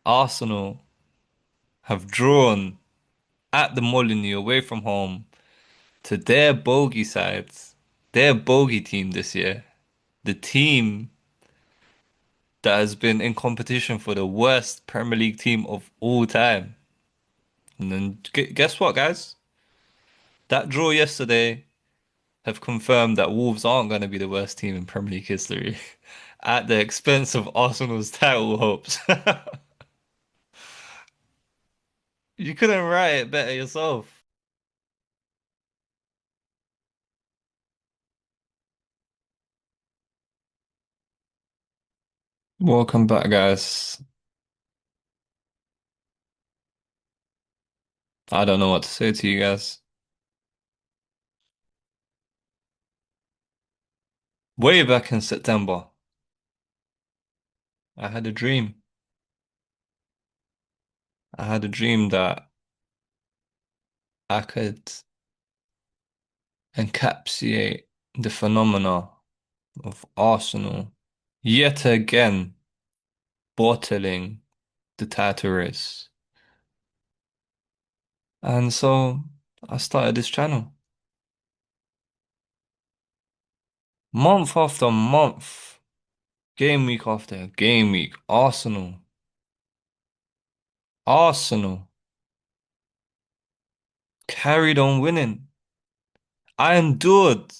Arsenal have drawn at the Molineux away from home to their bogey sides, their bogey team this year, the team that has been in competition for the worst Premier League team of all time. And then guess what, guys? That draw yesterday have confirmed that Wolves aren't going to be the worst team in Premier League history at the expense of Arsenal's title hopes. You couldn't write it better yourself. Welcome back, guys. I don't know what to say to you guys. Way back in September, I had a dream. I had a dream that I could encapsulate the phenomena of Arsenal yet again bottling the title race. And so I started this channel. Month after month, game week after game week, Arsenal carried on winning. I endured.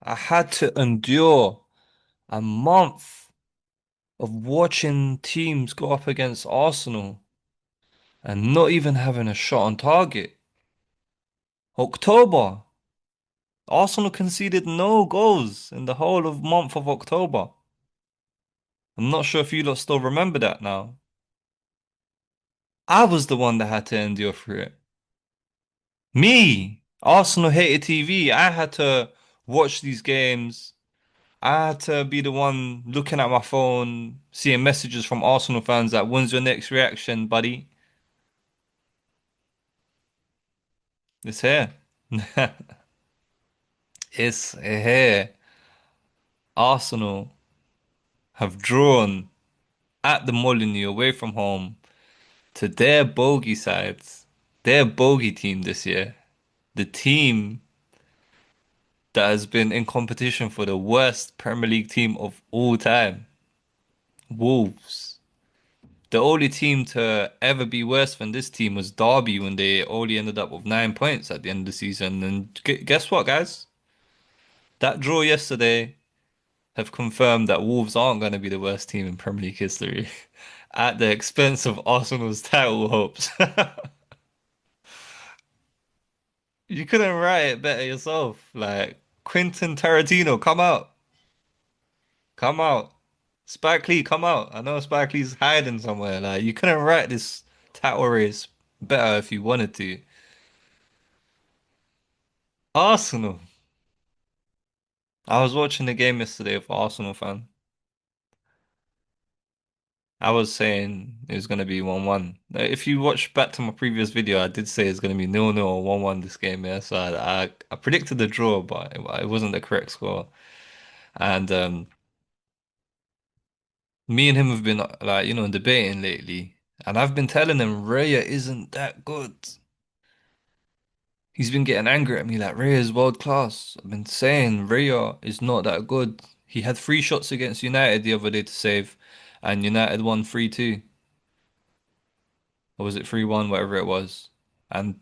I had to endure a month of watching teams go up against Arsenal and not even having a shot on target. October, Arsenal conceded no goals in the whole of month of October. I'm not sure if you lot still remember that now. I was the one that had to endure through it. Me, Arsenal hated TV. I had to watch these games. I had to be the one looking at my phone, seeing messages from Arsenal fans that when's your next reaction, buddy? It's here. It's here. Arsenal have drawn at the Molineux away from home to their bogey sides, their bogey team this year. The team that has been in competition for the worst Premier League team of all time. Wolves. The only team to ever be worse than this team was Derby when they only ended up with 9 points at the end of the season. And guess what, guys? That draw yesterday have confirmed that Wolves aren't going to be the worst team in Premier League history at the expense of Arsenal's title hopes. You couldn't write it better yourself. Like, Quentin Tarantino, come out. Come out. Spike Lee, come out. I know Spike Lee's hiding somewhere. Like, you couldn't write this title race better if you wanted to. Arsenal. I was watching the game yesterday for Arsenal fan. I was saying it was going to be 1-1. If you watch back to my previous video, I did say it's going to be 0-0 or 1-1 this game, yeah. So I predicted the draw, but it wasn't the correct score. And me and him have been like, debating lately. And I've been telling him Raya isn't that good. He's been getting angry at me like Raya is world class. I've been saying Raya is not that good. He had three shots against United the other day to save, and United won 3-2. Or was it 3-1, whatever it was. And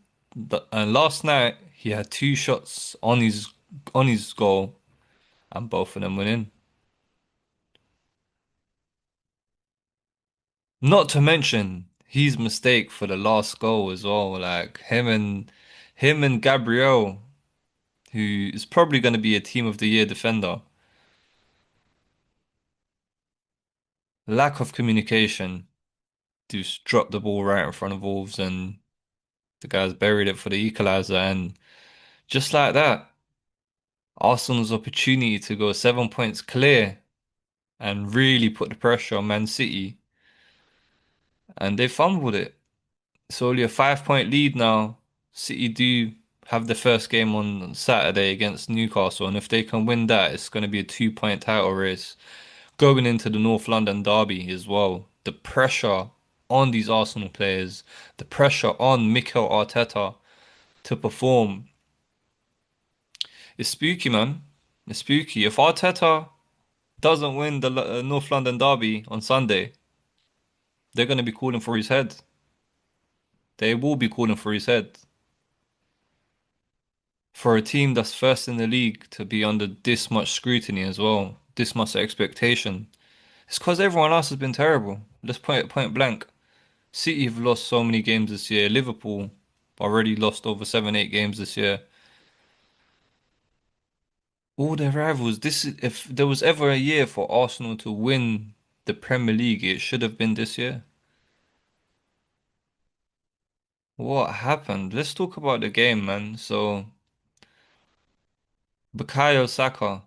last night he had two shots on his goal, and both of them went in. Not to mention his mistake for the last goal as well. Like him and Gabriel, who is probably going to be a team of the year defender. Lack of communication. Just dropped the ball right in front of Wolves, and the guys buried it for the equalizer. And just like that, Arsenal's opportunity to go 7 points clear and really put the pressure on Man City, and they fumbled it. It's only a 5 point lead now. City do have the first game on Saturday against Newcastle, and if they can win that, it's going to be a 2 point title race going into the North London derby as well. The pressure on these Arsenal players, the pressure on Mikel Arteta to perform. It's spooky, man. It's spooky. If Arteta doesn't win the North London derby on Sunday, they're going to be calling for his head. They will be calling for his head. For a team that's first in the league to be under this much scrutiny as well, this much expectation, it's because everyone else has been terrible. Let's point it point blank. City have lost so many games this year. Liverpool already lost over 7, 8 games this year. All their rivals. This is if there was ever a year for Arsenal to win the Premier League, it should have been this year. What happened? Let's talk about the game, man. So, Bukayo Saka,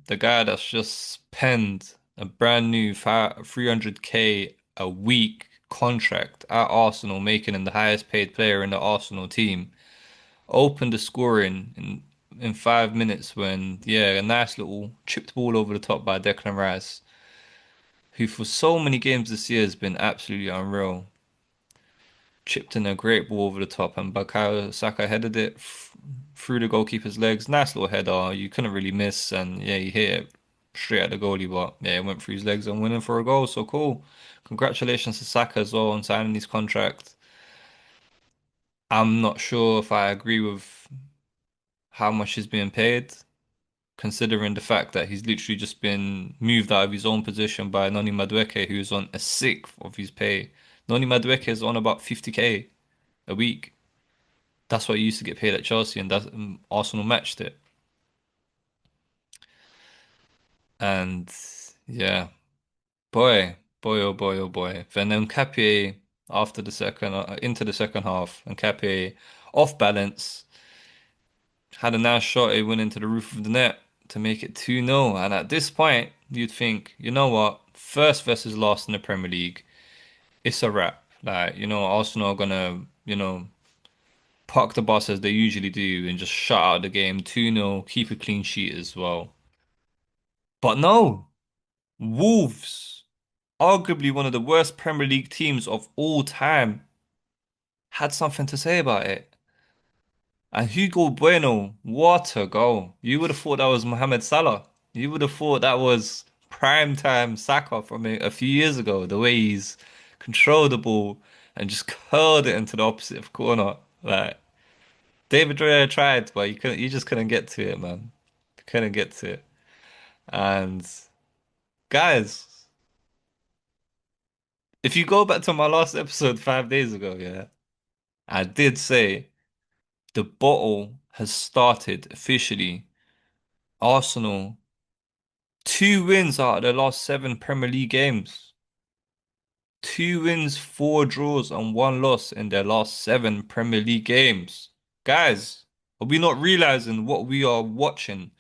the guy that's just penned a brand new 300k a week contract at Arsenal, making him the highest paid player in the Arsenal team, opened the scoring in 5 minutes when, yeah, a nice little chipped ball over the top by Declan Rice, who for so many games this year has been absolutely unreal. Chipped in a great ball over the top, and Bukayo Saka headed it through the goalkeeper's legs. Nice little header. You couldn't really miss, and yeah, you hit it straight at the goalie, but yeah, it went through his legs and winning for a goal. So cool. Congratulations to Saka as well on signing his contract. I'm not sure if I agree with how much he's being paid, considering the fact that he's literally just been moved out of his own position by Noni Madueke, who's on a sixth of his pay. Noni Madueke is on about 50k a week. That's what he used to get paid at Chelsea, and that Arsenal matched it. And yeah, boy, oh boy, oh boy. Then Nketiah after the second, into the second half, Nketiah off balance had a nice shot. It went into the roof of the net to make it 2-0. And at this point, you'd think, you know what? First versus last in the Premier League, it's a wrap. Like, Arsenal are gonna, park the bus as they usually do and just shut out the game 2-0, keep a clean sheet as well. But no, Wolves, arguably one of the worst Premier League teams of all time, had something to say about it. And Hugo Bueno, what a goal. You would have thought that was Mohamed Salah. You would have thought that was prime time Saka from a few years ago. The way he's controlled the ball and just curled it into the opposite corner. Like David Raya tried, but you just couldn't get to it, man. Couldn't get to it. And guys, if you go back to my last episode 5 days ago, yeah, I did say the bottle has started officially. Arsenal, 2 wins out of their last 7 Premier League games. 2 wins, 4 draws, and 1 loss in their last 7 Premier League games. Guys, are we not realizing what we are watching?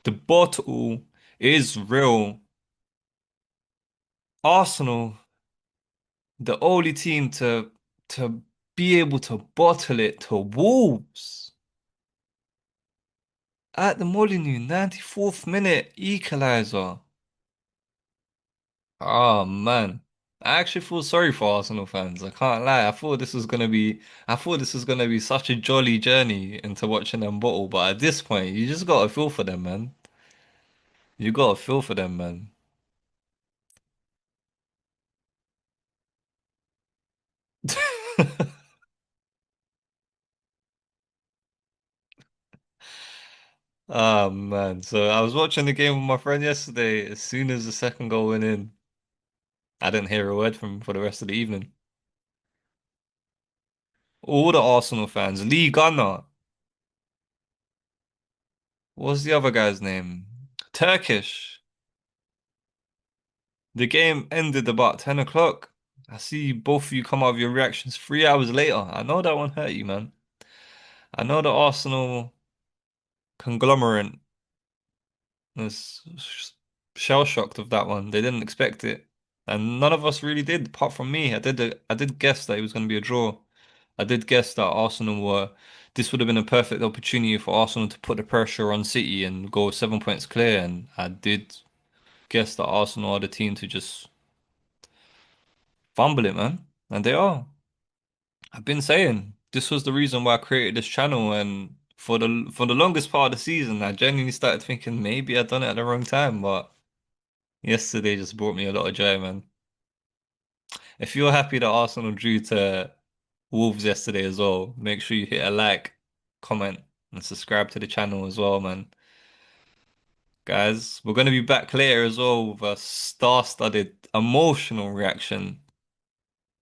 The bottle is real. Arsenal, the only team to be able to bottle it to Wolves at the Molineux, 94th minute equalizer. Oh man. I actually feel sorry for Arsenal fans. I can't lie. I thought this was gonna be such a jolly journey into watching them bottle, but at this point, you just gotta feel for them, man. You gotta feel for them, man. Oh man. So I was watching the game with my friend yesterday. As soon as the second goal went in, I didn't hear a word from him for the rest of the evening. All the Arsenal fans, Lee Gunnar. What's the other guy's name? Turkish. The game ended about 10 o'clock. I see both of you come out with your reactions 3 hours later. I know that one hurt you, man. I know the Arsenal conglomerate was shell-shocked of that one. They didn't expect it. And none of us really did, apart from me. I did guess that it was going to be a draw. I did guess that this would have been a perfect opportunity for Arsenal to put the pressure on City and go 7 points clear. And I did guess that Arsenal are the team to just fumble it, man. And they are. I've been saying this was the reason why I created this channel, and for the longest part of the season, I genuinely started thinking maybe I'd done it at the wrong time, but yesterday just brought me a lot of joy, man. If you're happy that Arsenal drew to Wolves yesterday as well, make sure you hit a like, comment, and subscribe to the channel as well, man. Guys, we're gonna be back later as well with a star-studded emotional reaction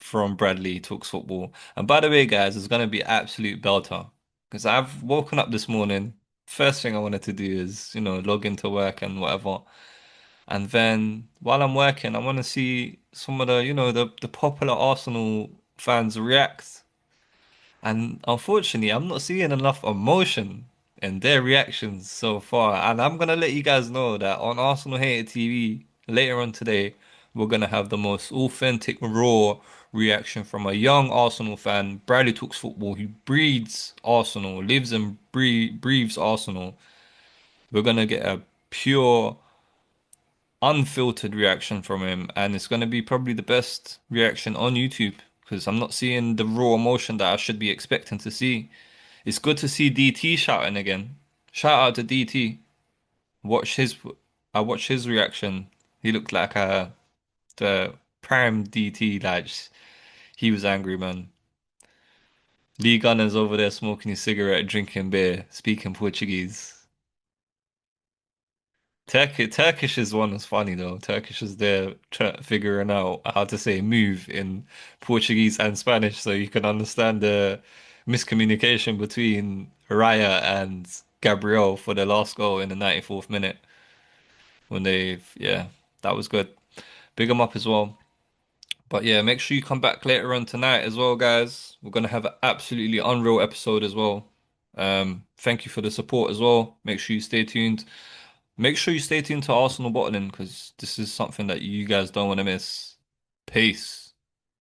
from Bradley Talks Football. And by the way, guys, it's gonna be absolute belter because I've woken up this morning. First thing I wanted to do is, log into work and whatever. And then while I'm working, I want to see some of the popular Arsenal fans react. And unfortunately, I'm not seeing enough emotion in their reactions so far. And I'm gonna let you guys know that on Arsenal Hater TV later on today, we're gonna have the most authentic, raw reaction from a young Arsenal fan, Bradley Talks Football, who breeds Arsenal, lives and breathes Arsenal. We're gonna get a pure, unfiltered reaction from him, and it's gonna be probably the best reaction on YouTube because I'm not seeing the raw emotion that I should be expecting to see. It's good to see DT shouting again. Shout out to DT. Watch his, I watched his reaction. He looked like the prime DT. Like he was angry, man. Lee Gunner's over there smoking his cigarette, drinking beer, speaking Portuguese. Turkish is one that's funny though. Turkish is there figuring out how to say move in Portuguese and Spanish, so you can understand the miscommunication between Raya and Gabriel for the last goal in the 94th minute when yeah, that was good. Big 'em up as well. But yeah, make sure you come back later on tonight as well, guys. We're gonna have an absolutely unreal episode as well. Thank you for the support as well. Make sure you stay tuned. Make sure you stay tuned to Arsenal Bottling because this is something that you guys don't want to miss. Peace.